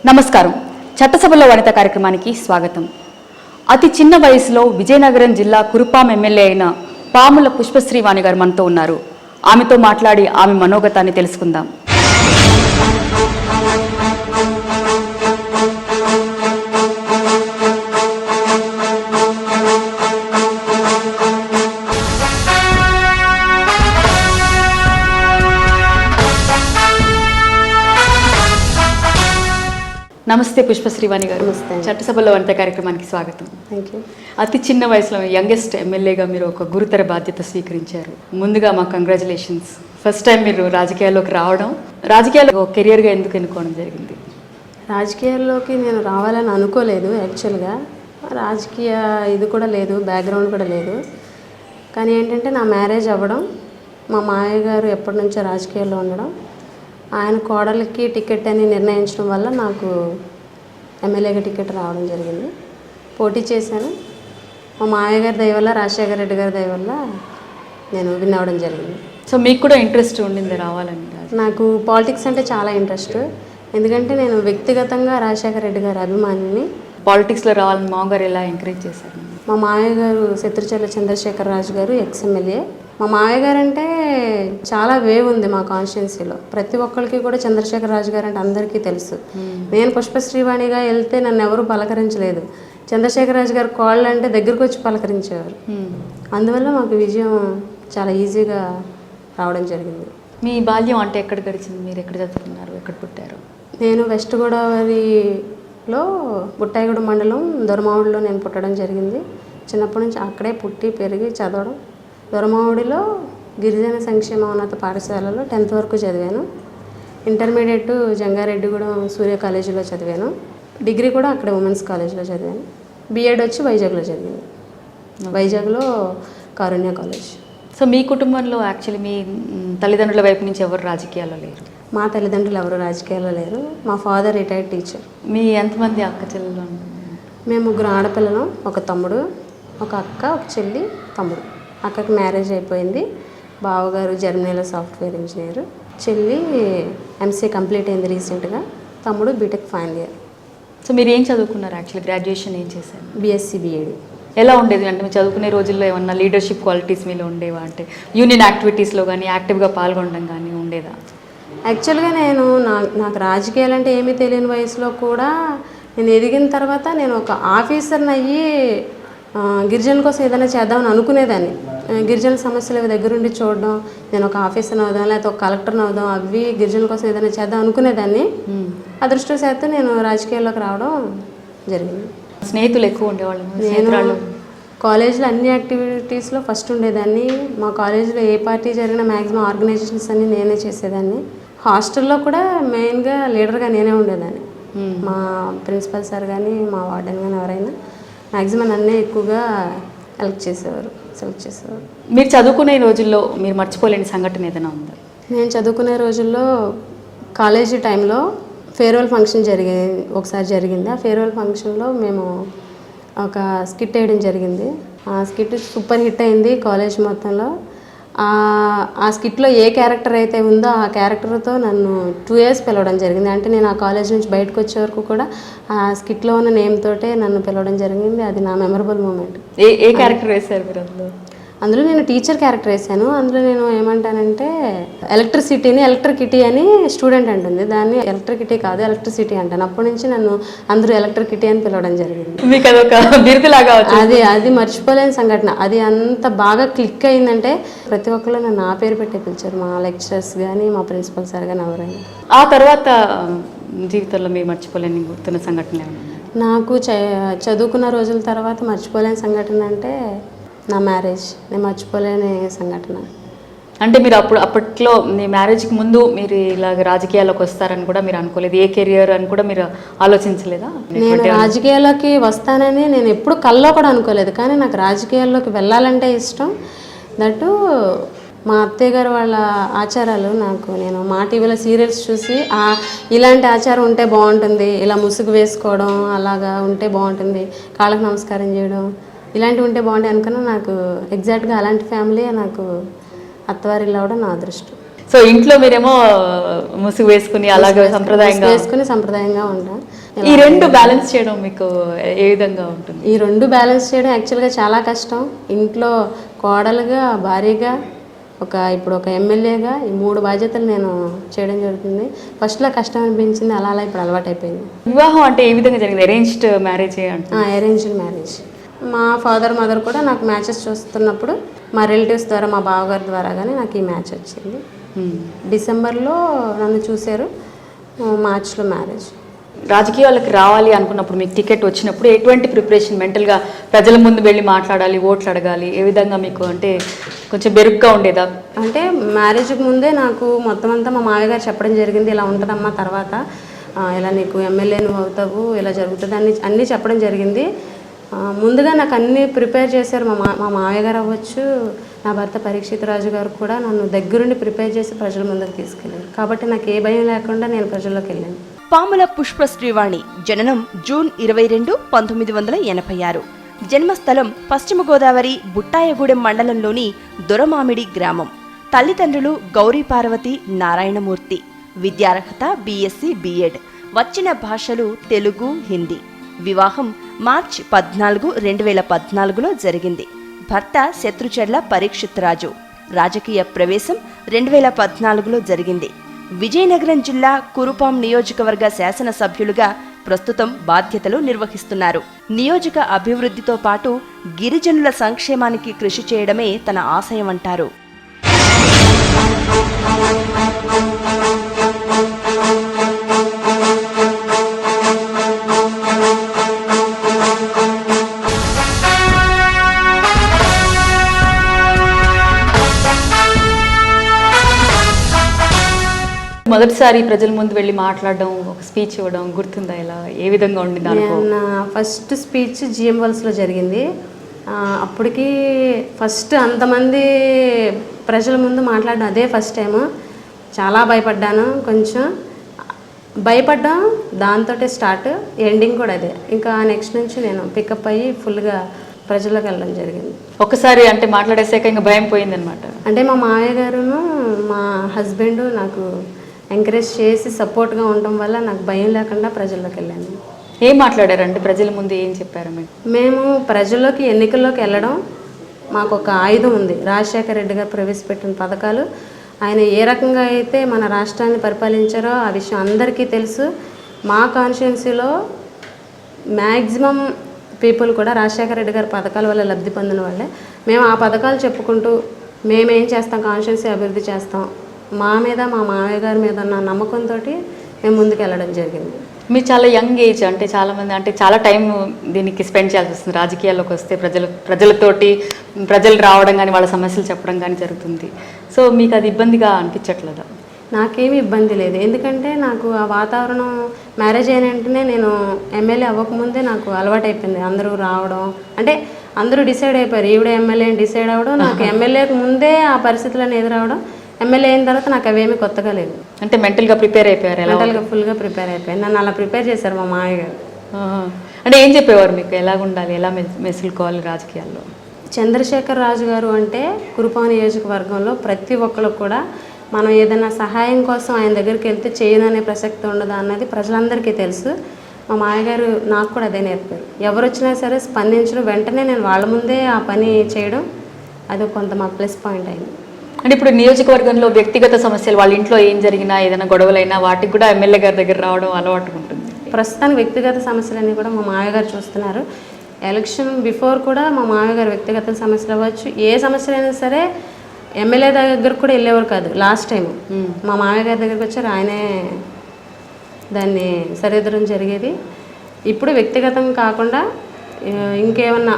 నమస్కారం. చట్టసభలో వనిత కార్యక్రమానికి స్వాగతం. అతి చిన్న వయసులో విజయనగరం జిల్లా కురుపాం ఎమ్మెల్యే అయిన పాముల పుష్పశ్రీవాణి గారు మనతో ఉన్నారు. ఆమెతో మాట్లాడి ఆమె మనోగతాన్ని తెలుసుకుందాం. నమస్తే పుష్పశ్రీవాణి గారు. చట్టసభలో వనిత కార్యక్రమానికి స్వాగతం. Thank you. అతి చిన్న వయసులో యంగెస్ట్ ఎమ్మెల్యేగా మీరు ఒక గురుతర బాధ్యత స్వీకరించారు. ముందుగా మా కంగ్రాచులేషన్స్. ఫస్ట్ టైం మీరు రాజకీయాల్లోకి రావడం, రాజకీయాల్లో కెరియర్గా ఎందుకు ఎన్నుకోవడం జరిగింది? రాజకీయాల్లోకి నేను రావాలని అనుకోలేదు. యాక్చువల్గా రాజకీయ ఇది కూడా లేదు, బ్యాక్గ్రౌండ్ కూడా లేదు. కానీ ఏంటంటే నా మ్యారేజ్ అవ్వడం, మా మామయ్య గారు ఎప్పటి నుంచో రాజకీయాల్లో ఉండడం, ఆయన కోడలికి టికెట్ అని నిర్ణయించడం వల్ల నాకు ఎమ్మెల్యేగా టికెట్ రావడం జరిగింది. పోటీ చేశాను. మా మామయ్య గారి దయ వల్ల, రాజశేఖర రెడ్డి గారి దయ వల్ల నేను విన్ అవ్వడం జరిగింది. సో మీకు కూడా ఇంట్రెస్ట్ ఉండింది రావాలని? నాకు పాలిటిక్స్ అంటే చాలా ఇంట్రెస్ట్. ఎందుకంటే నేను వ్యక్తిగతంగా రాజశేఖర రెడ్డి గారి అభిమానిని. పాలిటిక్స్లో రావాలని మామగారు ఎలా ఎంకరేజ్ చేశారు? మా మామయ్య గారు శత్రుచర్ల చంద్రశేఖర్ రాజు గారు ఎక్స్ఎమ్మెల్యే. మా మామయ్య గారు అంటే చాలా వేవ్ ఉంది మా కాన్స్టిట్యున్సీలో. ప్రతి ఒక్కరికి కూడా చంద్రశేఖర్ రాజు గారు అంటే అందరికీ తెలుసు. నేను పుష్పశ్రీవాణిగా వెళ్తే నన్ను ఎవరు పలకరించలేదు. చంద్రశేఖర్ రాజు గారు కాళ్ళు అంటే దగ్గరకు వచ్చి పలకరించేవారు. అందువల్ల మాకు విజయం చాలా ఈజీగా రావడం జరిగింది. మీ బాల్యం అంటే ఎక్కడ గడిచింది? మీరు ఎక్కడ చదువుకున్నారు, ఎక్కడ పుట్టారు? నేను వెస్ట్ గోదావరిలో బుట్టాయిగూడ మండలం దొరమావుడిలో నేను పుట్టడం జరిగింది. చిన్నప్పటి నుంచి అక్కడే పుట్టి పెరిగి చదవడం. దొరమావుడిలో గిరిజన సంక్షేమ ఉన్నత పాఠశాలలో 10th వరకు చదివాను. ఇంటర్మీడియట్ జంగారెడ్డిగూడెం సూర్య కాలేజీలో చదివాను. డిగ్రీ కూడా అక్కడ ఉమెన్స్ కాలేజీలో చదివాను. బీఎడ్ వచ్చి వైజాగ్లో చదివాను. వైజాగ్లో కారుణ్య కాలేజ్. సో మీ కుటుంబంలో యాక్చువల్లీ మీ తల్లిదండ్రుల వైపు నుంచి ఎవరు రాజకీయాల్లో లేరు? మా తల్లిదండ్రులు ఎవరు రాజకీయాల్లో లేరు. మా ఫాదర్ రిటైర్డ్ టీచర్. మీ ఎంతమంది అక్క చెల్లెలు? మేము 3 ఆడపిల్లలు, ఒక తమ్ముడు, ఒక అక్క, ఒక చెల్లి, తమ్ముడు. అక్కకి మ్యారేజ్ అయిపోయింది. బావగారు జర్మనీలో సాఫ్ట్వేర్ ఇంజనీర్. చెల్లి ఎంసీఏ కంప్లీట్ అయింది రీసెంట్గా. తమ్ముడు బీటెక్ ఫైనల్ ఇయర్. సో మీరు ఏం చదువుకున్నారు? యాక్చువల్లీ గ్రాడ్యుయేషన్ ఏం చేశారు? BSc BEd. ఎలా ఉండేది అంటే మీరు చదువుకునే రోజుల్లో ఏమన్నా లీడర్షిప్ క్వాలిటీస్ మీలో ఉండేవా? అంటే యూనియన్ యాక్టివిటీస్లో కానీ యాక్టివ్గా పాల్గొనడం కానీ ఉండేదా? యాక్చువల్గా నేను నాకు రాజకీయాలు అంటే ఏమీ తెలియని వయసులో కూడా నేను ఎదిగిన తర్వాత నేను ఒక ఆఫీసర్ని అయ్యి గిరిజనుల కోసం ఏదైనా చేద్దామని అనుకునేదాన్ని. గిరిజనుల సమస్యలు అవి దగ్గరుండి చూడడం, నేను ఒక ఆఫీసర్ని అవుదాం లేకపోతే ఒక కలెక్టర్ని అవుదాం, అవి గిరిజనుల కోసం ఏదైనా చేద్దాం అనుకునేదాన్ని. అదృష్టవశాత్తు నేను రాజకీయాల్లోకి రావడం జరిగింది. స్నేహితులు ఎక్కువ ఉండేవాళ్ళు? నేను కాలేజ్లో అన్ని యాక్టివిటీస్లో ఫస్ట్ ఉండేదాన్ని. మా కాలేజీలో ఏ పార్టీ జరిగిన మ్యాక్సిమం ఆర్గనైజేషన్స్ అన్నీ నేనే చేసేదాన్ని. హాస్టల్లో కూడా మెయిన్గా లీడర్గా నేనే ఉండేదాన్ని. మా ప్రిన్సిపల్ సార్ కానీ మా వార్డెన్ కానీ ఎవరైనా మ్యాక్సిమం నన్నే ఎక్కువగా సెలెక్ట్ చేసేవారు. మీరు చదువుకునే రోజుల్లో మీరు మర్చిపోలేని సంఘటన ఏదైనా ఉందా? నేను చదువుకునే రోజుల్లో కాలేజీ టైంలో ఫేర్వెల్ ఫంక్షన్ ఒకసారి జరిగింది. ఆ ఫేర్వెల్ ఫంక్షన్లో మేము ఒక స్కిట్ వేయడం జరిగింది. ఆ స్కిట్ సూపర్ హిట్ అయింది కాలేజ్ మొత్తంలో. ఆ స్కిట్లో ఏ క్యారెక్టర్ అయితే ఉందో ఆ క్యారెక్టర్తో నన్ను 2 years పిలవడం జరిగింది. అంటే నేను ఆ కాలేజ్ నుంచి బయటకు వచ్చే వరకు కూడా ఆ స్కిట్లో ఉన్న నేమ్ తోటే నన్ను పిలవడం జరిగింది. అది నా మెమరబుల్ మూమెంట్. ఏ క్యారెక్టర్ వేశారు మీరు అందులో నేను టీచర్ క్యారెక్టర్ వేసాను. అందులో నేను ఏమంటానంటే ఎలక్ట్రిసిటీ అని స్టూడెంట్ అంటుంది. దాన్ని ఎలక్ట్రిసిటీ కాదు ఎలక్ట్రిసిటీ అంటాను. అప్పటి నుంచి నన్ను అందరూ ఎలక్ట్రిసిటీ అని పిలవడం జరిగింది. మీకు అదొక బిరుదులాగా అది మర్చిపోలేని సంఘటన. అది అంత బాగా క్లిక్ అయిందంటే ప్రతి ఒక్కరు నన్ను ఆ పేరు పెట్టే పిలిచారు. మా లెక్చరర్స్ కానీ మా ప్రిన్సిపల్ సార్ కానీ ఎవరైనా. ఆ తర్వాత జీవితంలో మీరు మర్చిపోలేని గుర్తున్న సంఘటన ఏమన్నా? నాకు చదువుకున్న రోజుల తర్వాత మర్చిపోలేని సంఘటన అంటే నా మ్యారేజ్. నేను మర్చిపోలేని సంఘటన. అంటే మీరు అప్పట్లో మీ మ్యారేజ్కి ముందు మీరు ఇలాగ రాజకీయాల్లోకి వస్తారని కూడా మీరు అనుకోలేదు? ఏ కెరియర్ అని కూడా మీరు ఆలోచించలేదా? నేను రాజకీయాల్లోకి వస్తానని నేను ఎప్పుడు కల్లో కూడా అనుకోలేదు. కానీ నాకు రాజకీయాల్లోకి వెళ్ళాలంటే ఇష్టం. దట్టు మా అత్తయ్య గారు వాళ్ళ ఆచారాలు నేను మా టీవీలో సీరియల్స్ చూసి ఇలాంటి ఆచారం ఉంటే బాగుంటుంది, ఇలా ముసుగు వేసుకోవడం అలాగా ఉంటే బాగుంటుంది, కాళ్ళకు నమస్కారం చేయడం ఇలాంటివి ఉంటే బాగుంటాయి అనుకున్నా. నాకు ఎగ్జాక్ట్గా అలాంటి ఫ్యామిలీ నాకు అత్తవారిల్లు అవ్వడం నా అదృష్టం. సో ఇంట్లో మీరేమో ముసుగు వేసుకుని అలాగే సంప్రదాయంగా వేసుకుని సంప్రదాయంగా ఉంటాం. ఈ రెండు బ్యాలెన్స్ చేయడం మీకు ఏ విధంగా ఉంటుంది? ఈ రెండు బ్యాలెన్స్ చేయడం యాక్చువల్గా చాలా కష్టం. ఇంట్లో కోడలుగా, భార్యగా, ఇప్పుడు ఒక ఎమ్మెల్యేగా ఈ 3 బాధ్యతలు నేను చేయడం జరుగుతుంది. ఫస్ట్లో కష్టం అనిపించింది, అలా అలా ఇప్పుడు అలవాటు అయిపోయింది. వివాహం అంటే ఏ విధంగా జరిగింది? అరేంజ్డ్ మ్యారేజ్ అంటే? Arranged marriage. మా ఫాదర్ మదర్ కూడా నాకు మ్యాచెస్ చూస్తున్నప్పుడు మా రిలేటివ్స్ ద్వారా, మా బావగారి ద్వారా కానీ నాకు ఈ మ్యాచ్ వచ్చింది. డిసెంబర్లో నన్ను చూశారు, మార్చ్లో మ్యారేజ్. రాజకీయాలకు రావాలి అనుకున్నప్పుడు మీకు టికెట్ వచ్చినప్పుడు ఎటువంటి ప్రిపరేషన్, మెంటల్గా ప్రజల ముందు వెళ్ళి మాట్లాడాలి, ఓట్లు అడగాలి, ఏ విధంగా మీకు అంటే కొంచెం బెరుగ్గా ఉండేదా? అంటే మ్యారేజ్కి ముందే నాకు మొత్తం అంతా మా మామయ్య గారు చెప్పడం జరిగింది, ఇలా ఉంటుందమ్మా, తర్వాత ఇలా నీకు ఎమ్మెల్యే నువ్వు అవుతావు, ఇలా జరుగుతుంది అన్నీ చెప్పడం జరిగింది. ముందుగా నాకు అన్నీ ప్రిపేర్ చేశారు మా మామయ్య గారు అవ్వచ్చు, నా భర్త పరీక్షిత్ రాజు గారు కూడా నన్ను దగ్గరుండి ప్రిపేర్ చేసి ప్రజల ముందుకు తీసుకెళ్ళారు. కాబట్టి నాకు ఏ భయం లేకుండా నేను ప్రజల్లోకి వెళ్ళాను. పాముల పుష్పశ్రీవాణి జననం జూన్ 22, 1986. జన్మస్థలం పశ్చిమ గోదావరి బుట్టాయగూడెం మండలంలోని దొరమామిడి గ్రామం. తల్లిదండ్రులు గౌరీ పార్వతి, నారాయణమూర్తి. విద్యార్హత BSc B.Ed. వచ్చిన భాషలు తెలుగు, హిందీ. వివాహం మార్చి 14, 2014లో జరిగింది. భర్త శత్రుచర్ల పరీక్షిత్ రాజు. రాజకీయ ప్రవేశం 2014లో జరిగింది. విజయనగరం జిల్లా కురుపాం నియోజకవర్గ శాసనసభ్యులుగా ప్రస్తుతం బాధ్యతలు నిర్వహిస్తున్నారు. నియోజక అభివృద్ధితో పాటు గిరిజనుల సంక్షేమానికి కృషి చేయడమే తన ఆశయమంటారు. మొదటిసారి ప్రజల ముందు వెళ్ళి మాట్లాడడం, ఒక స్పీచ్ ఇవ్వడం గుర్తుందా? ఇలా ఏ విధంగా ఉండింది అనుభవం? నా ఫస్ట్ స్పీచ్ GM వల్స్లో జరిగింది. అప్పటికి ఫస్ట్ అంతమంది ప్రజల ముందు మాట్లాడడం అదే ఫస్ట్ టైము. చాలా భయపడ్డాను, కొంచెం భయపడ్డాం, దాంతో స్టార్ట్, ఎండింగ్ కూడా అదే. ఇంకా నెక్స్ట్ నుంచి నేను పికప్ అయ్యి ఫుల్గా ప్రజల్లోకి వెళ్ళడం జరిగింది. ఒకసారి అంటే మాట్లాడేసాక ఇంకా భయం పోయిందనమాట. అంటే మా మామయ్య గారును మా హస్బెండ్ నాకు ఎంకరేజ్ చేసి సపోర్ట్గా ఉండటం వల్ల నాకు భయం లేకుండా ప్రజల్లోకి వెళ్ళాను. ఏం మాట్లాడారంటే ప్రజల ముందు ఏం చెప్పారు? మేము ప్రజల్లోకి, ఎన్నికల్లోకి వెళ్ళడం మాకు ఒక ఆయుధం ఉంది. రాజశేఖర రెడ్డి గారు ప్రవేశపెట్టిన పథకాలు, ఆయన ఏ రకంగా అయితే మన రాష్ట్రాన్ని పరిపాలించారో ఆ విషయం అందరికీ తెలుసు. మా కాన్స్టిట్యున్సీలో మ్యాక్సిమం పీపుల్ కూడా రాజశేఖర రెడ్డి గారి పథకాల వల్ల లబ్ధి పొందిన వాళ్ళే. మేము ఆ పథకాలు చెప్పుకుంటూ మేమేం చేస్తాం, కాన్స్టిట్యున్సీ అభివృద్ధి చేస్తాం, మా మీద, మా మామయ్య గారి మీద ఉన్న నమ్మకంతో మేము ముందుకు వెళ్ళడం జరిగింది. మీరు చాలా యంగ్ ఏజ్, అంటే చాలామంది అంటే చాలా టైం దీనికి స్పెండ్ చేయాల్సి వస్తుంది. రాజకీయాల్లోకి వస్తే ప్రజలతోటి ప్రజలు రావడం కానీ వాళ్ళ సమస్యలు చెప్పడం కానీ జరుగుతుంది. సో మీకు అది ఇబ్బందిగా అనిపించట్లేదా? నాకేమీ ఇబ్బంది లేదు, ఎందుకంటే నాకు ఆ వాతావరణం మ్యారేజ్ అయిన వెంటనే నేను ఎమ్మెల్యే అవ్వకముందే నాకు అలవాటు అయిపోయింది. అందరూ రావడం, అంటే అందరూ డిసైడ్ అయిపోయారు ఈవిడ ఎమ్మెల్యే అని డిసైడ్ అవ్వడం. నాకు ఎమ్మెల్యేకి ముందే ఆ పరిస్థితులను ఎదురవడం, ఎమ్మెల్యే అయిన తర్వాత నాకు అవేమీ కొత్తగా లేదు. అంటే మెంటల్గా ప్రిపేర్ అయిపోయారు? మెంటల్గా ఫుల్గా ప్రిపేర్ అయిపోయాను. నన్ను అలా ప్రిపేర్ చేశారు మా మామయ్య గారు. అంటే ఏం చెప్పేవారు మీకు, ఎలాగ ఉండాలి, ఎలా మెసులుకోవాలి రాజకీయాల్లో? చంద్రశేఖర్ రాజు గారు అంటే కురుపాం నియోజకవర్గంలో ప్రతి ఒక్కరు కూడా మనం ఏదైనా సహాయం కోసం ఆయన దగ్గరికి వెళ్తే చేయననే ప్రసక్తి ఉండదు అన్నది ప్రజలందరికీ తెలుసు. మా మామయ్యగారు నాకు కూడా అదే నేర్పారు. ఎవరు వచ్చినా సరే స్పందించడం, వెంటనే నేను వాళ్ళ ముందే ఆ పని చేయడం, అది కొంత మా ప్లస్ పాయింట్ అయింది. అంటే ఇప్పుడు నియోజకవర్గంలో వ్యక్తిగత సమస్యలు, వాళ్ళ ఇంట్లో ఏం జరిగినా, ఏదైనా గొడవలైనా వాటికి కూడా ఎమ్మెల్యే గారి దగ్గర రావడం అలవాటు ఉంటుంది. ప్రస్తుతానికి వ్యక్తిగత సమస్యలన్నీ కూడా మా మామయ్య గారు చూస్తున్నారు. ఎలక్షన్ బిఫోర్ కూడా మా మామయ్య గారు వ్యక్తిగత సమస్యలు అవ్వచ్చు, ఏ సమస్యలైనా సరే ఎమ్మెల్యే దగ్గరకు కూడా వెళ్ళేవారు కాదు. లాస్ట్ టైం మా మామయ్య గారి దగ్గరికి వచ్చారు, ఆయనే దాన్ని సరిదిద్దడం జరిగేది. ఇప్పుడు వ్యక్తిగతం కాకుండా ఇంకేమన్నా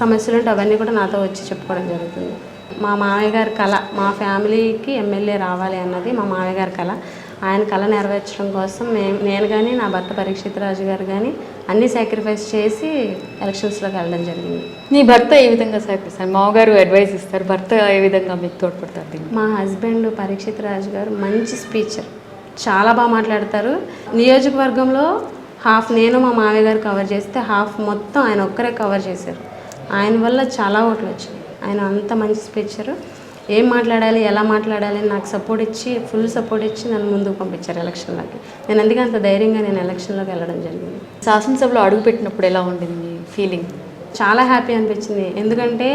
సమస్యలు ఉంటే అవన్నీ కూడా నాతో వచ్చి చెప్పుకోవడం జరుగుతుంది. మా మామయ్య గారి కళ, మా ఫ్యామిలీకి ఎమ్మెల్యే రావాలి అన్నది మా మామయ్య గారి కళ. ఆయన కళ నెరవేర్చడం కోసం నేను కానీ, నా భర్త పరీక్షిత్ రాజు గారు కానీ అన్నీ సాక్రిఫైస్ చేసి ఎలక్షన్స్లోకి వెళ్ళడం జరిగింది. నీ భర్త ఏ విధంగా సాక్రిఫైస్? మామగారు అడ్వైస్ ఇస్తారు, భర్త ఏ విధంగా మీకు తోడ్పడతారు? మా హస్బెండ్ పరీక్షిత్ రాజు గారు మంచి స్పీచర్, చాలా బాగా మాట్లాడతారు. నియోజకవర్గంలో హాఫ్ నేను మా మామయ్య గారు కవర్ చేస్తే హాఫ్ మొత్తం ఆయన ఒక్కరే కవర్ చేశారు. ఆయన వల్ల చాలా ఓట్లు వచ్చాయి. ఆయన అంత మంచి స్పీచరు. ఏం మాట్లాడాలి, ఎలా మాట్లాడాలి అని నాకు సపోర్ట్ ఇచ్చి, ఫుల్ సపోర్ట్ ఇచ్చి నన్ను ముందుకు పంపించారు ఎలక్షన్లోకి. నేను అందుకే అంత ధైర్యంగా నేను ఎలక్షన్లోకి వెళ్ళడం జరిగింది. శాసనసభలో అడుగుపెట్టినప్పుడు ఎలా ఉండింది మీ ఫీలింగ్? చాలా హ్యాపీ అనిపించింది. ఎందుకంటే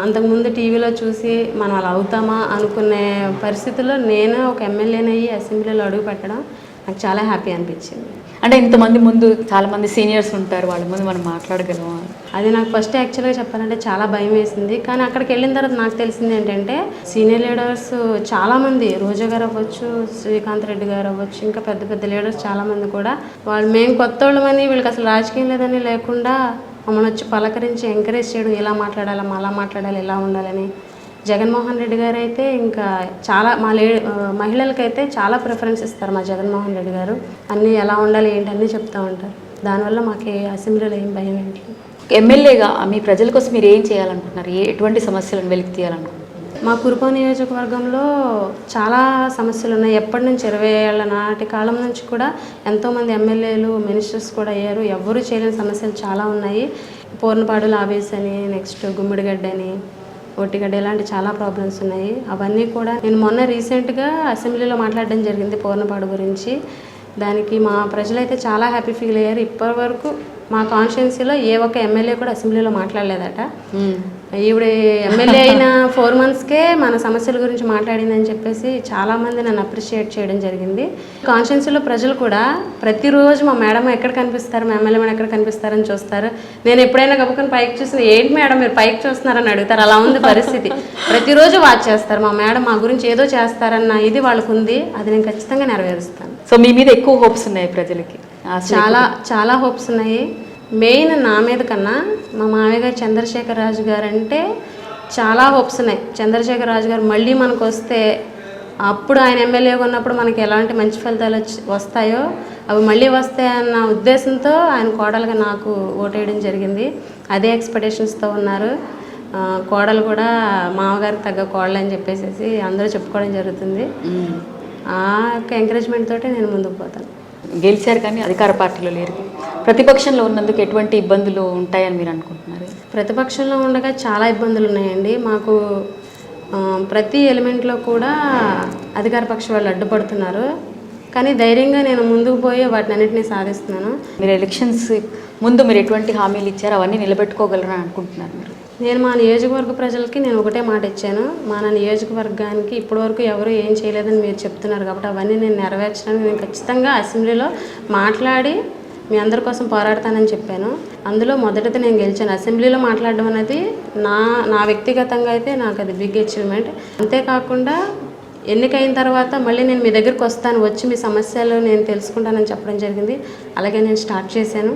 అంతకుముందు టీవీలో చూసి మనం అలా అవుతామా అనుకునే పరిస్థితుల్లో నేను ఒక ఎమ్మెల్యేనయ్యి అసెంబ్లీలో అడుగు పెట్టడం నాకు చాలా హ్యాపీ అనిపించింది. అంటే ఇంతమంది ముందు చాలామంది సీనియర్స్ ఉంటారు, వాళ్ళ ముందు మనం మాట్లాడగలమా? అది నాకు ఫస్ట్ యాక్చువల్గా చెప్పాలంటే చాలా భయం వేసింది. కానీ అక్కడికి వెళ్ళిన తర్వాత నాకు తెలిసింది ఏంటంటే సీనియర్ లీడర్స్ చాలామంది, రోజా గారు అవ్వచ్చు, శ్రీకాంత్ రెడ్డి గారు అవ్వచ్చు, ఇంకా పెద్ద పెద్ద లీడర్స్ చాలామంది కూడా వాళ్ళు మేము కొత్త వాళ్ళమని, వీళ్ళకి అసలు రాజకీయం లేదని లేకుండా మమ్మల్ని వచ్చి పలకరించి ఎంకరేజ్ చేయడం, ఇలా మాట్లాడాలి, అలా మాట్లాడాలి, ఇలా ఉండాలని. జగన్మోహన్ రెడ్డి గారు అయితే ఇంకా చాలా మహిళలకైతే చాలా ప్రిఫరెన్స్ ఇస్తారు మా జగన్మోహన్ రెడ్డి గారు. అన్నీ ఎలా ఉండాలి ఏంటి అన్నీ చెప్తూ ఉంటారు. దానివల్ల మాకు అసెంబ్లీలో ఏం భయం ఏంటి. ఎమ్మెల్యేగా మీ ప్రజల కోసం మీరు ఏం చేయాలనుకుంటున్నారు? ఎటువంటి సమస్యలను వెలికి తీయాలనుకుంటున్నారు? మా కురుపాం నియోజకవర్గంలో చాలా సమస్యలు ఉన్నాయి. ఎప్పటి నుంచి 20 ఏళ్ల నాటి కాలం నుంచి కూడా ఎంతోమంది ఎమ్మెల్యేలు, మినిస్టర్స్ కూడా అయ్యారు. ఎవరు చేయలేని సమస్యలు చాలా ఉన్నాయి. పూర్ణపాడు లాబీస్ అని, నెక్స్ట్ గుమ్మిడిగడ్డ అని, ఒట్టిగడ్డ, ఇలాంటి చాలా ప్రాబ్లమ్స్ ఉన్నాయి. అవన్నీ కూడా నేను మొన్న రీసెంట్గా అసెంబ్లీలో మాట్లాడడం జరిగింది పూర్ణపాడు గురించి. దానికి మా ప్రజలైతే చాలా హ్యాపీ ఫీల్ అయ్యారు. ఇప్పటి వరకు మా కాన్స్టిట్యున్సీలో ఏ ఒక్క ఎమ్మెల్యే కూడా అసెంబ్లీలో మాట్లాడలేదట. ఈవిడ ఎమ్మెల్యే అయిన 4 monthsకే మన సమస్యల గురించి మాట్లాడిందని చెప్పేసి చాలామంది నన్ను అప్రిషియేట్ చేయడం జరిగింది. కాన్స్టిట్యున్సీలో ప్రజలు కూడా ప్రతిరోజు మా మేడం ఎక్కడ కనిపిస్తారు, మా ఎమ్మెల్యే మేడం ఎక్కడ కనిపిస్తారని చూస్తారు. నేను ఎప్పుడైనా గబుకొని పైకి చూసిన ఏంటి మేడం మీరు పైకి చూస్తున్నారని అడుగుతారు. అలా ఉంది పరిస్థితి. ప్రతిరోజు వాచ్ చేస్తారు, మా మేడం మా గురించి ఏదో చేస్తారన్న ఇది వాళ్ళకు ఉంది. అది నేను ఖచ్చితంగా నెరవేరుస్తాను. సో మీ మీద ఎక్కువ హోప్స్ ఉన్నాయి ప్రజలకి? చాలా చాలా హోప్స్ ఉన్నాయి. మెయిన్ నా మీద కన్నా మా మామయ్య గారు చంద్రశేఖర్ రాజు గారు అంటే చాలా హోప్స్ ఉన్నాయి. చంద్రశేఖర్ రాజు గారు మళ్ళీ మనకు వస్తే, అప్పుడు ఆయన ఎమ్మెల్యేగా ఉన్నప్పుడు మనకి ఎలాంటి మంచి ఫలితాలు వస్తాయో అవి మళ్ళీ వస్తాయన్న ఉద్దేశంతో ఆయన కోడలుగా నాకు ఓటేయడం జరిగింది. అదే ఎక్స్పెక్టేషన్స్తో ఉన్నారు. కోడలు కూడా మామగారికి తగ్గ కోడలు అని చెప్పేసి అందరూ చెప్పుకోవడం జరుగుతుంది. ఆ యొక్క ఎంకరేజ్మెంట్ తోటే నేను ముందుకు పోతాను. గెలిచారు కానీ అధికార పార్టీలో లేరు. ప్రతిపక్షంలో ఉన్నందుకు ఎటువంటి ఇబ్బందులు ఉంటాయని మీరు అనుకుంటున్నారు? ప్రతిపక్షంలో ఉండగా చాలా ఇబ్బందులు ఉన్నాయండి. మాకు ప్రతి ఎలిమెంట్లో కూడా అధికార పక్ష వాళ్ళు అడ్డుపడుతున్నారు. కానీ ధైర్యంగా నేను ముందుకు పోయి వాటిని అన్నింటినీ సాధిస్తున్నాను. మీరు ఎలక్షన్స్ ముందు మీరు ఎటువంటి హామీలు ఇచ్చారు, అవన్నీ నిలబెట్టుకోగలరని అనుకుంటున్నారు మీరు? నేను మా నియోజకవర్గ ప్రజలకి నేను ఒకటే మాట ఇచ్చాను. మన నియోజకవర్గానికి ఇప్పటివరకు ఎవరు ఏం చేయలేదని మీరు చెప్తున్నారు కాబట్టి అవన్నీ నేను నెరవేర్చడానికి నేను ఖచ్చితంగా అసెంబ్లీలో మాట్లాడి మీ అందరి కోసం పోరాడతానని చెప్పాను. అందులో మొదటిది నేను గెలిచాను. అసెంబ్లీలో మాట్లాడడం అనేది నా వ్యక్తిగతంగా అయితే నాకు అది బిగ్ అచీవ్మెంట్. అంతేకాకుండా ఎన్నికైన తర్వాత మళ్ళీ నేను మీ దగ్గరికి వస్తాను, వచ్చి మీ సమస్యలు నేను తెలుసుకుంటానని చెప్పడం జరిగింది. అలాగే నేను స్టార్ట్ చేశాను.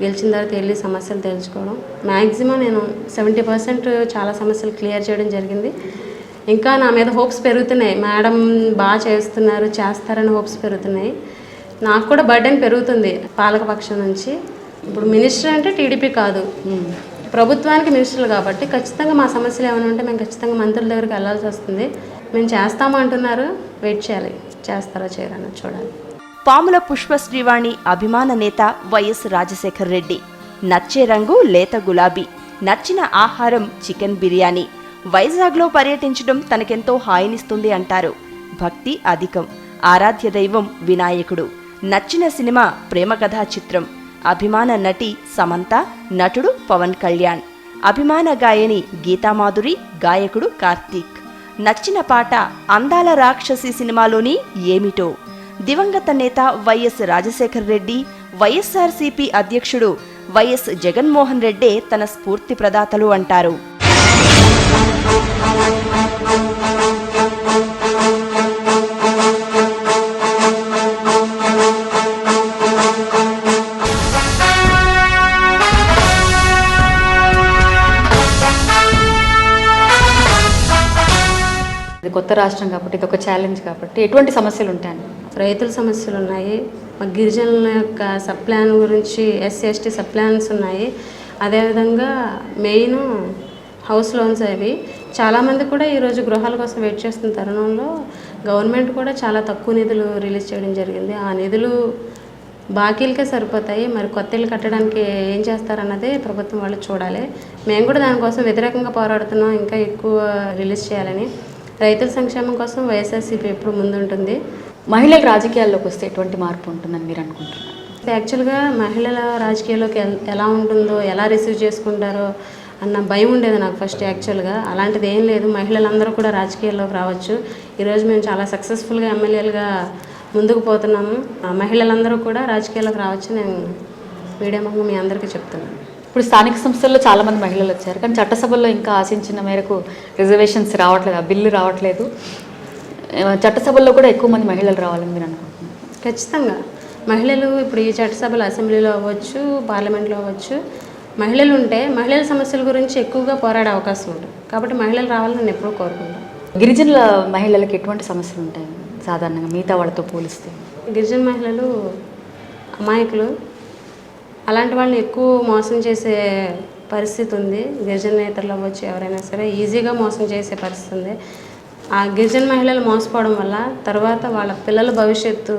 గెలిచిన తర్వాత వెళ్ళి సమస్యలు తెలుసుకోవడం. మ్యాక్సిమం నేను 70% చాలా సమస్యలు క్లియర్ చేయడం జరిగింది. ఇంకా నా మీద హోప్స్ పెరుగుతున్నాయి. మేడం బాగా చేస్తారని హోప్స్ పెరుగుతున్నాయి. నాకు కూడా బర్డెన్ పెరుగుతుంది పాలకపక్షం నుంచి. ఇప్పుడు మినిస్టర్ అంటే టీడీపీ కాదు, ప్రభుత్వానికి మినిస్టర్లు కాబట్టి ఖచ్చితంగా మా సమస్యలు ఏమైనా ఉంటే మేము ఖచ్చితంగా మంత్రుల దగ్గరికి వెళ్ళాల్సి వస్తుంది. మేము చేస్తాము అంటున్నారు, వెయిట్ చేయాలి. చేస్తారో చేయరని చూడాలి. పాముల పుష్పశ్రీవాణి అభిమాన నేత వైఎస్ రాజశేఖర్ రెడ్డి. నచ్చే రంగు లేత గులాబీ, నచ్చిన ఆహారం చికెన్ బిర్యానీ. వైజాగ్లో పర్యటించడం తనకెంతో హాయినిస్తుంది అంటారు. భక్తి అధికం, ఆరాధ్య దైవం వినాయకుడు. నచ్చిన సినిమా ప్రేమ కథా చిత్రం. అభిమాన నటి సమంత, నటుడు పవన్ కళ్యాణ్. అభిమాన గాయని గీతామాధురి, గాయకుడు కార్తీక్. నచ్చిన పాట అందాల రాక్షసి సినిమాలోని ఏమిటో. దివంగత నేత వైఎస్ రాజశేఖర్ రెడ్డి, వైఎస్ఆర్సీపీ అధ్యక్షుడు వైఎస్ జగన్మోహన్ రెడ్డే తన స్ఫూర్తి ప్రదాతలు అంటారు. కొత్త రాష్ట్రం కాబట్టి ఇది ఒక ఛాలెంజ్ కాబట్టి ఎటువంటి సమస్యలు ఉంటాయని? రైతుల సమస్యలు ఉన్నాయి. మా గిరిజనుల యొక్క సబ్ ప్లాన్ గురించి SC/ST సబ్ ప్లాన్స్ ఉన్నాయి. అదేవిధంగా మెయిన్ హౌస్ లోన్స్ అవి చాలామంది కూడా ఈరోజు గృహాల కోసం వెయిట్ చేస్తున్న తరుణంలో గవర్నమెంట్ కూడా చాలా తక్కువ నిధులు రిలీజ్ చేయడం జరిగింది. ఆ నిధులు బాకీలకే సరిపోతాయి. మరి కొత్త ఇల్లు కట్టడానికి ఏం చేస్తారన్నది ప్రభుత్వం వాళ్ళు చూడాలి. మేము కూడా దానికోసం వ్యతిరేకంగా పోరాడుతున్నాం, ఇంకా ఎక్కువ రిలీజ్ చేయాలని. రైతుల సంక్షేమం కోసం వైఎస్ఆర్సీపీ ఎప్పుడు ముందుంటుంది. మహిళలు రాజకీయాల్లోకి వస్తే ఎటువంటి మార్పు ఉంటుందని మీరు అనుకుంటున్నారు? యాక్చువల్గా మహిళల రాజకీయాల్లోకి ఎలా ఉంటుందో, ఎలా రిసీవ్ చేసుకుంటారో అన్న భయం ఉండేది నాకు ఫస్ట్. యాక్చువల్గా అలాంటిది ఏం లేదు. మహిళలందరూ కూడా రాజకీయాల్లోకి రావచ్చు. ఈరోజు మేము చాలా సక్సెస్ఫుల్గా ఎమ్మెల్యేలుగా ముందుకు పోతున్నాము. మహిళలందరూ కూడా రాజకీయాల్లోకి రావచ్చు. నేను మీడియా ముఖంగా మీ అందరికీ చెప్తున్నాను. ఇప్పుడు స్థానిక సంస్థల్లో చాలామంది మహిళలు వచ్చారు, కానీ చట్టసభల్లో ఇంకా ఆశించిన మేరకు రిజర్వేషన్స్ రావట్లేదు, ఆ బిల్లు రావట్లేదు. చట్టసభల్లో కూడా ఎక్కువ మంది మహిళలు రావాలని మీరు అనుకుంటున్నారు? ఖచ్చితంగా మహిళలు ఇప్పుడు ఈ చట్టసభలు, అసెంబ్లీలో అవ్వచ్చు, పార్లమెంట్లో అవ్వచ్చు, మహిళలు ఉంటే మహిళల సమస్యల గురించి ఎక్కువగా పోరాడే అవకాశం ఉంటుంది. కాబట్టి మహిళలు రావాలని నేను ఎప్పుడూ కోరుకుంటాను. గిరిజనుల మహిళలకు ఎటువంటి సమస్యలు ఉంటాయి సాధారణంగా మిగతా వాళ్ళతో పోలిస్తే? గిరిజన మహిళలు అమాయకులు, అలాంటి వాళ్ళని ఎక్కువ మోసం చేసే పరిస్థితి ఉంది. గిరిజన నేతలు అవ్వచ్చు, ఎవరైనా సరే ఈజీగా మోసం చేసే పరిస్థితి ఉంది. ఆ గిరిజన మహిళలు మోసపోవడం వల్ల తర్వాత వాళ్ళ పిల్లల భవిష్యత్తు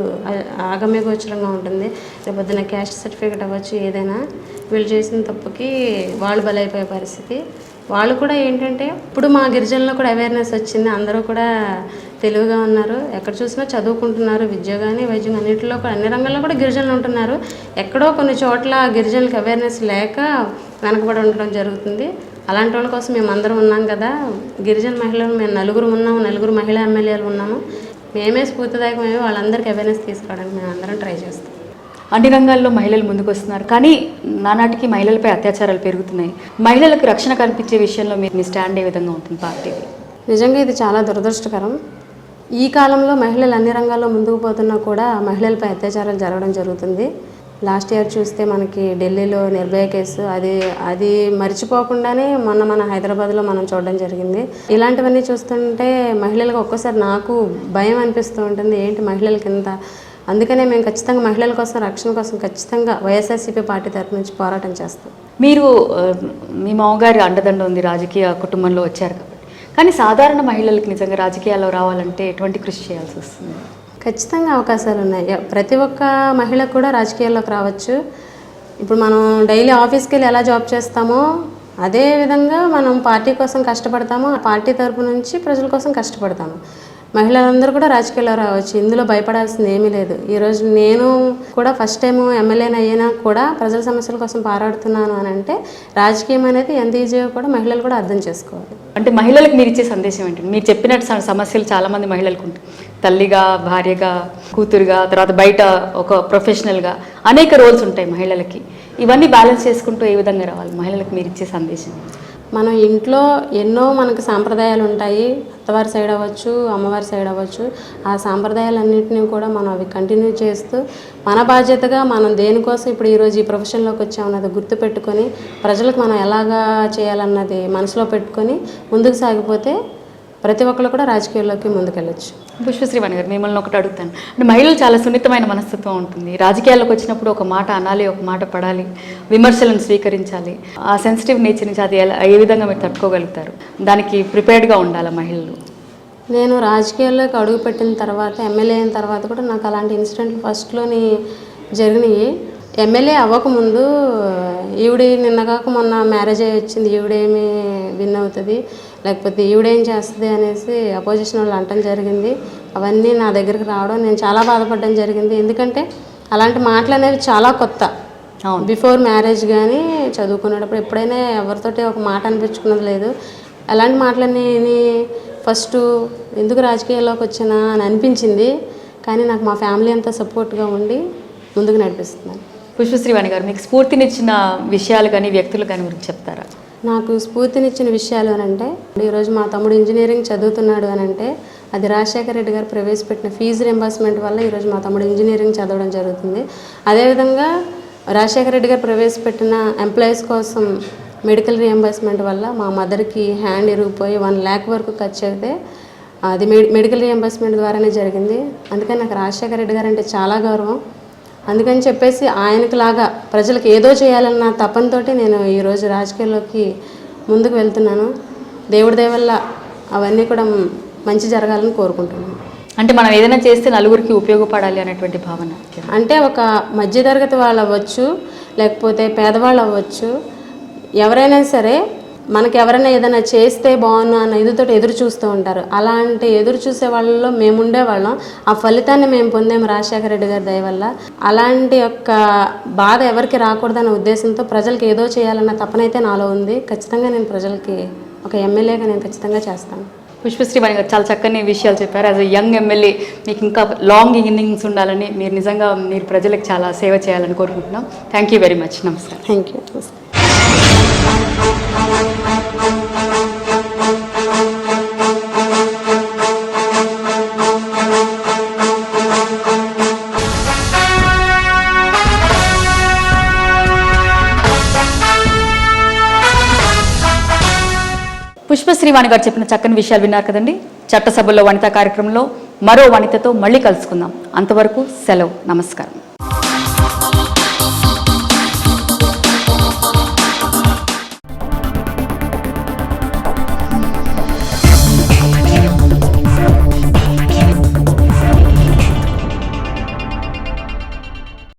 ఆగమ్యగోచరంగా ఉంటుంది. రేపొద్దున క్యాస్ట్ సర్టిఫికేట్ అవ్వచ్చు, ఏదైనా వీళ్ళు చేసిన తప్పుకి వాళ్ళు బలైపోయే పరిస్థితి. వాళ్ళు కూడా ఏంటంటే ఇప్పుడు మా గిరిజనుల్లో కూడా అవేర్నెస్ వచ్చింది. అందరూ కూడా తెలివిగా ఉన్నారు, ఎక్కడ చూసినా చదువుకుంటున్నారు, విద్య కానీ వైద్యం అన్నింటిలో కూడా అన్ని రంగాల్లో కూడా గిరిజనులు ఉంటున్నారు. ఎక్కడో కొన్ని చోట్ల గిరిజనులకు అవేర్నెస్ లేక వెనకబడి ఉండడం జరుగుతుంది. అలాంటి వాళ్ళ కోసం మేము అందరం ఉన్నాం కదా. గిరిజన మహిళలు మేము నలుగురు ఉన్నాము, నలుగురు మహిళా ఎమ్మెల్యేలు ఉన్నాము. మేమే స్ఫూర్తిదాయకమే వాళ్ళందరికీ అవేర్నెస్ తీసుకురావడానికి మేము అందరం ట్రై చేస్తాం. అన్ని రంగాల్లో మహిళలు ముందుకు వస్తున్నారు, కానీ నానాటికి మహిళలపై అత్యాచారాలు పెరుగుతున్నాయి. మహిళలకు రక్షణ కల్పించే విషయంలో మీ స్టాండ్ ఏ విధంగా ఉంటుంది పార్టీది? నిజంగా ఇది చాలా దురదృష్టకరం. ఈ కాలంలో మహిళలు అన్ని రంగాల్లో ముందుకు పోతున్నా కూడా మహిళలపై అత్యాచారాలు జరగడం జరుగుతుంది. లాస్ట్ ఇయర్ చూస్తే మనకి ఢిల్లీలో నిర్భయ కేసు, అది మర్చిపోకుండానే మన హైదరాబాద్లో మనం చూడడం జరిగింది. ఇలాంటివన్నీ చూస్తుంటే మహిళలకు ఒక్కోసారి నాకు భయం అనిపిస్తూ ఉంటుంది, ఏంటి మహిళలకి ఇంత. అందుకనే మేము ఖచ్చితంగా మహిళల కోసం, రక్షణ కోసం ఖచ్చితంగా వైఎస్ఆర్సీపీ పార్టీ తరఫు నుంచి పోరాటం చేస్తాం. మీరు మీ మామగారి అండదండ ఉంది, రాజకీయ కుటుంబంలో వచ్చారు కాబట్టి, కానీ సాధారణ మహిళలకు నిజంగా రాజకీయాల్లో రావాలంటే ఎటువంటి కృషి చేయాల్సి వస్తుంది? ఖచ్చితంగా అవకాశాలు ఉన్నాయి. ప్రతి ఒక్క మహిళ కూడా రాజకీయాల్లోకి రావచ్చు. ఇప్పుడు మనం డైలీ ఆఫీస్కి వెళ్ళి ఎలా జాబ్ చేస్తామో అదే విధంగా మనం పార్టీ కోసం కష్టపడతాము, ఆ పార్టీ తరపు నుంచి ప్రజల కోసం కష్టపడతాము. మహిళలందరూ కూడా రాజకీయాల్లో రావచ్చు, ఇందులో భయపడాల్సింది ఏమీ లేదు. ఈరోజు నేను కూడా ఫస్ట్ టైం ఎమ్మెల్యేని అయినా కూడా ప్రజల సమస్యల కోసం పోరాడుతున్నాను అని అంటే రాజకీయం అనేది ఎంత ఈజీగా కూడా మహిళలు కూడా అర్థం చేసుకోవాలి. అంటే మహిళలకు మీరు ఇచ్చే సందేశం ఏంటంటే, మీరు చెప్పినట్టు సమస్యలు చాలామంది మహిళలకు ఉంటాయి. తల్లిగా, భార్యగా, కూతురుగా, తర్వాత బయట ఒక ప్రొఫెషనల్గా అనేక రోల్స్ ఉంటాయి మహిళలకి. ఇవన్నీ బ్యాలెన్స్ చేసుకుంటూ ఏ విధంగా రావాలి? మహిళలకు మీరు ఇచ్చే సందేశం? మనం ఇంట్లో ఎన్నో మనకు సాంప్రదాయాలు ఉంటాయి, అత్తవారి సైడ్ అవ్వచ్చు, అమ్మవారి సైడ్ అవ్వచ్చు. ఆ సాంప్రదాయాలన్నింటినీ కూడా మనం అవి కంటిన్యూ చేస్తూ మన బాధ్యతగా మనం దేనికోసం ఇప్పుడు ఈరోజు ఈ ప్రొఫెషన్లోకి వచ్చామన్నది గుర్తుపెట్టుకొని ప్రజలకు మనం ఎలాగా చేయాలన్నది మనసులో పెట్టుకొని ముందుకు సాగిపోతే ప్రతి ఒక్కరు కూడా రాజకీయాల్లోకి ముందుకెళ్ళచ్చు. పుష్పశ్రీవాణి గారు, మిమ్మల్ని ఒకటి అడుగుతాను. అంటే మహిళలు చాలా సున్నితమైన మనస్తత్వం ఉంటుంది. రాజకీయాల్లోకి వచ్చినప్పుడు ఒక మాట అనాలి, ఒక మాట పడాలి, విమర్శలను స్వీకరించాలి. ఆ సెన్సిటివ్ నేచర్ నుంచి అది ఏ విధంగా మీరు తట్టుకోగలుగుతారు? దానికి ప్రిపేర్డ్గా ఉండాలి మహిళలు. నేను రాజకీయాల్లోకి అడుగుపెట్టిన తర్వాత, ఎమ్మెల్యే అయిన తర్వాత కూడా నాకు అలాంటి ఇన్సిడెంట్లు ఫస్ట్లోని జరిగినాయి. ఎమ్మెల్యే అవ్వకముందు నిన్నగాక మొన్న మ్యారేజ్ అయ్యి వచ్చింది, ఈవిడేమి విన్ అవుతుంది, లేకపోతే ఈవిడేం చేస్తుంది అనేసి అపోజిషన్ వాళ్ళు అనటం జరిగింది. అవన్నీ నా దగ్గరికి రావడం నేను చాలా బాధపడడం జరిగింది. ఎందుకంటే అలాంటి మాటలు అనేవి చాలా కొత్త. బిఫోర్ మ్యారేజ్ కానీ చదువుకునేటప్పుడు ఎప్పుడైనా ఎవరితోటి ఒక మాట అనిపించుకున్నది లేదు. అలాంటి మాటలన్నీ ఫస్ట్ ఎందుకు రాజకీయాల్లోకి వచ్చినా అని అనిపించింది. కానీ నాకు మా ఫ్యామిలీ అంతా సపోర్ట్గా ఉండి ముందుకు నడిపిస్తున్నాను. పుష్పశ్రీవాణి గారు, మీకు స్ఫూర్తినిచ్చిన విషయాలు కానీ వ్యక్తులు కానీ గురించి చెప్తారా? నాకు స్ఫూర్తినిచ్చిన విషయాలు అని అంటే, ఈరోజు మా తమ్ముడు ఇంజనీరింగ్ చదువుతున్నాడు అని అంటే అది రాజశేఖర రెడ్డి గారు ప్రవేశపెట్టిన ఫీజు రింబర్స్మెంట్ వల్ల ఈరోజు మా తమ్ముడు ఇంజనీరింగ్ చదవడం జరుగుతుంది. అదేవిధంగా రాజశేఖర రెడ్డి గారు ప్రవేశపెట్టిన ఎంప్లాయీస్ కోసం మెడికల్ రియంబర్స్మెంట్ వల్ల మా మదర్కి హ్యాండ్ ఇరిగిపోయి 1 lakh వరకు ఖర్చు అయితే అది మెడికల్ రియంబర్స్మెంట్ ద్వారానే జరిగింది. అందుకని నాకు రాజశేఖర రెడ్డి గారు అంటే చాలా గౌరవం. అందుకని చెప్పేసి ఆయనకు లాగా ప్రజలకు ఏదో చేయాలన్న తపనతోటి నేను ఈరోజు రాజకీయాల్లోకి ముందుకు వెళ్తున్నాను. దేవుడి దయ వల్ల అవన్నీ కూడా మంచి జరగాలని కోరుకుంటున్నాను. అంటే మనం ఏదైనా చేస్తే నలుగురికి ఉపయోగపడాలి అనేటువంటి భావన. అంటే ఒక మధ్యతరగతి వాళ్ళు అవ్వచ్చు, లేకపోతే పేదవాళ్ళు అవ్వచ్చు, ఎవరైనా సరే మనకి ఎవరైనా ఏదైనా చేస్తే బాగున్నా అన్న ఇదితో ఎదురు చూస్తూ ఉంటారు. అలాంటి ఎదురు చూసే వాళ్ళలో మేము ఉండేవాళ్ళం. ఆ ఫలితాన్ని మేము పొందాము రాజశేఖర రెడ్డి గారి దయ వల్ల. అలాంటి యొక్క బాధ ఎవరికి రాకూడదన్న ఉద్దేశంతో ప్రజలకు ఏదో చేయాలన్న తపనైతే నాలో ఉంది. ఖచ్చితంగా నేను ప్రజలకి ఒక ఎమ్మెల్యేగా నేను ఖచ్చితంగా చేస్తాను. పుష్పశ్రీ వాణి గారు చాలా చక్కని విషయాలు చెప్పారు. యాజ్ ఎ యంగ్ ఎమ్మెల్యే మీకు ఇంకా లాంగ్ ఇన్నింగ్స్ ఉండాలని, మీరు నిజంగా మీరు ప్రజలకు చాలా సేవ చేయాలని కోరుకుంటున్నాం. Thank you very much. నమస్కారం. Thank you. పుష్పశ్రీ వాణి గారు చెప్పిన చక్కని విషయాలు విన్నారు కదండి. చట్టసభలో వనిత కార్యక్రమంలో మరో వనితతో మళ్ళీ కలుసుకుందాం. అంతవరకు సెలవు. నమస్కారం.